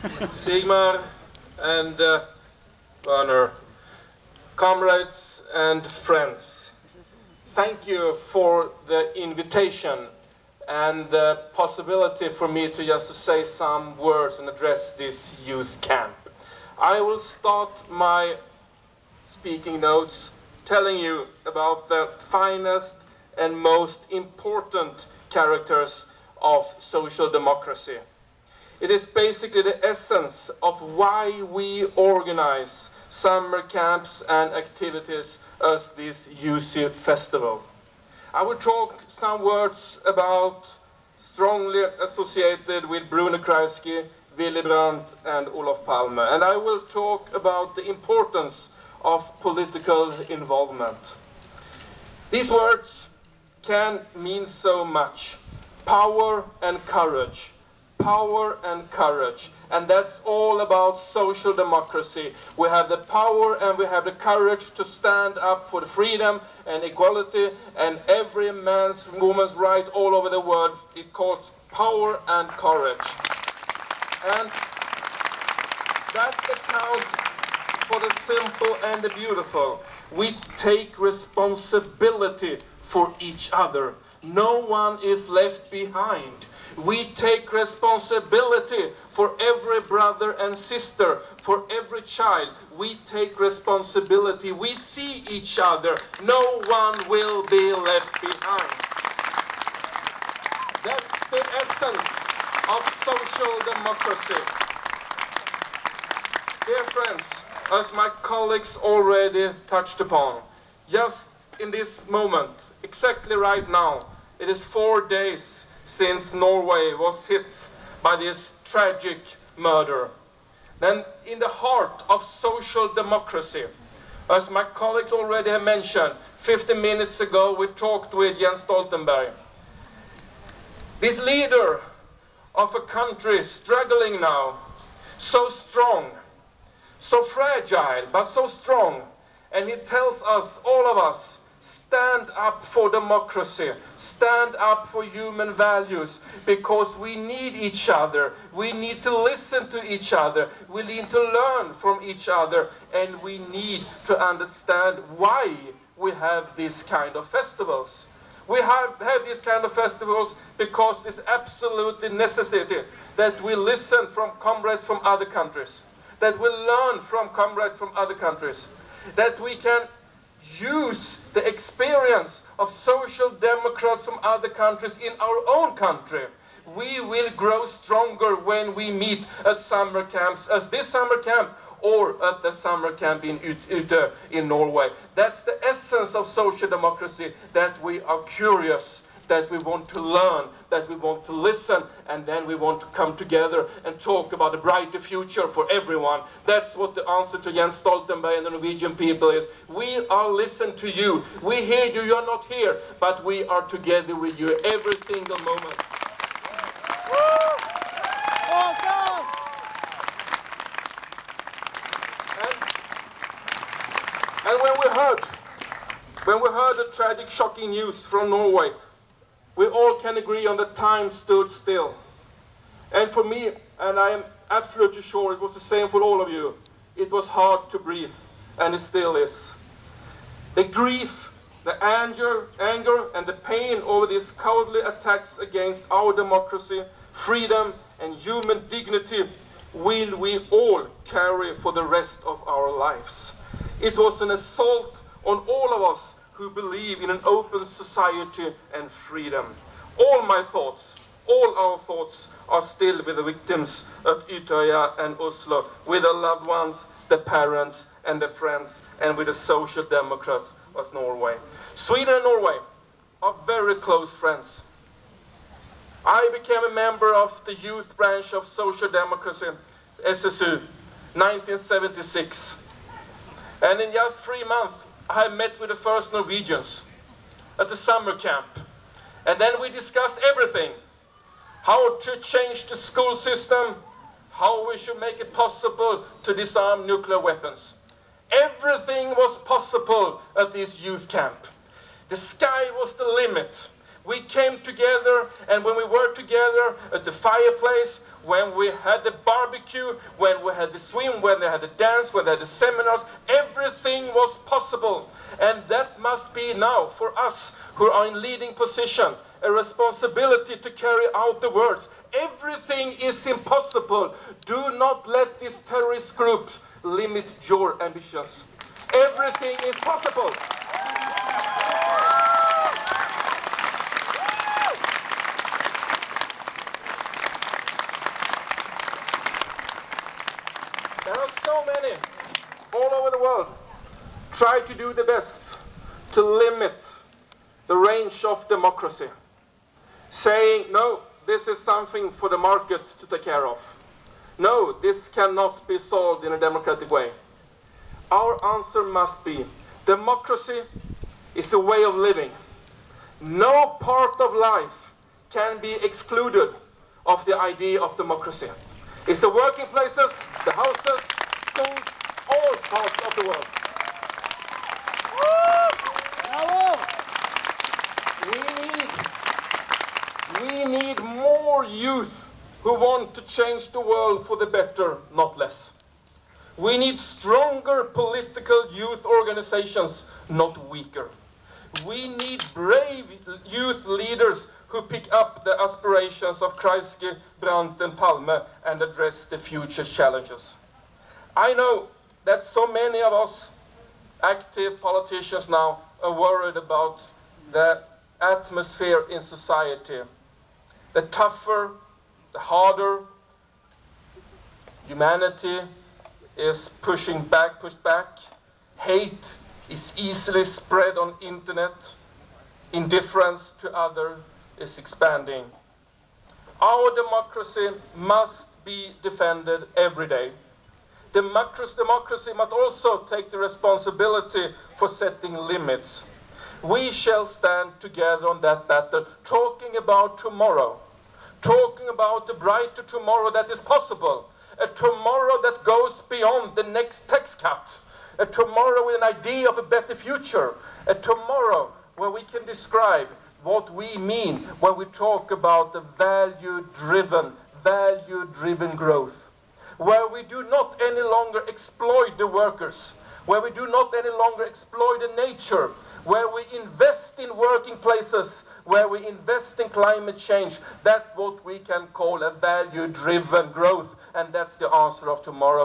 Sigmar and Werner, comrades and friends, thank you for the invitation and the possibility for me to just say some words and address this youth camp. I will start my speaking notes telling you about the finest and most important characters of social democracy. It is basically the essence of why we organize summer camps and activities as this IUSY festival. I will talk some words about strongly associated with Bruno Kreisky, Willy Brandt and Olof Palme. And I will talk about the importance of political involvement. These words can mean so much. Power and courage. Power and courage. And that's all about social democracy. We have the power and we have the courage to stand up for the freedom and equality and every man's and woman's right all over the world. It calls power and courage. And that's the count for the simple and the beautiful. We take responsibility for each other. No one is left behind. We take responsibility for every brother and sister, for every child. We take responsibility. We see each other. No one will be left behind. That's the essence of social democracy. Dear friends, as my colleagues already touched upon, just in this moment, exactly right now, it is 4 days since Norway was hit by this tragic murder. Then in the heart of social democracy, as my colleagues already have mentioned, 15 minutes ago we talked with Jens Stoltenberg. This leader of a country struggling now, so strong, so fragile, but so strong. And he tells us, all of us, stand up for democracy, stand up for human values, because we need each other. We need to listen to each other. We need to learn from each other. And we need to understand why we have this kind of festivals. We have these kind of festivals because it's absolutely necessary that we listen from comrades from other countries, that we learn from comrades from other countries, that we can use the experience of social democrats from other countries in our own country. We will grow stronger when we meet at summer camps, as this summer camp or at the summer camp in Utøya in Norway. That's the essence of social democracy, that we are curious, that we want to learn, that we want to listen, and then we want to come together and talk about a brighter future for everyone. That's what the answer to Jens Stoltenberg and the Norwegian people is. We are listening to you. We hear you, you're not here, but we are together with you every single moment. And when we heard the tragic, shocking news from Norway, we all can agree on that time stood still. And for me, and I am absolutely sure it was the same for all of you, it was hard to breathe, and it still is. The grief, the anger and the pain over these cowardly attacks against our democracy, freedom and human dignity will we all carry for the rest of our lives. It was an assault on all of us who believe in an open society and freedom. All my thoughts, all our thoughts are still with the victims at Utøya and Oslo, with the loved ones, the parents and the friends, and with the social democrats of Norway. Sweden and Norway are very close friends. I became a member of the youth branch of social democracy, SSU, 1976. And in just 3 months, I met with the first Norwegians at the summer camp. And then we discussed everything. How to change the school system, how we should make it possible to disarm nuclear weapons. Everything was possible at this youth camp. The sky was the limit. We came together, and when we were together at the fireplace, when we had the barbecue, when we had the swim, when they had the dance, when they had the seminars, everything was possible. And that must be now, for us who are in leading position, a responsibility to carry out the words. Everything is impossible. Do not let these terrorist groups limit your ambitions. Everything is possible. There are so many all over the world try to do the best to limit the range of democracy, saying, no, this is something for the market to take care of. No, this cannot be solved in a democratic way. Our answer must be, democracy is a way of living. No part of life can be excluded of the idea of democracy. It's the working places, the houses, schools, all parts of the world. We need more youth who want to change the world for the better, not less. We need stronger political youth organizations, not weaker. We need brave youth leaders who pick up the aspirations of Kreisky, Brandt and Palme and address the future challenges. I know that so many of us active politicians now are worried about the atmosphere in society. The tougher, the harder humanity is pushed back. Hate is easily spread on internet. Indifference to others is expanding. Our democracy must be defended every day. Democracy must also take the responsibility for setting limits. We shall stand together on that battle, talking about tomorrow, talking about the brighter tomorrow that is possible, a tomorrow that goes beyond the next tax cut, a tomorrow with an idea of a better future, a tomorrow where we can describe what we mean when we talk about the value-driven growth, where we do not any longer exploit the workers, where we do not any longer exploit the nature, where we invest in working places, where we invest in climate change. That's what we can call a value-driven growth, and that's the answer of tomorrow.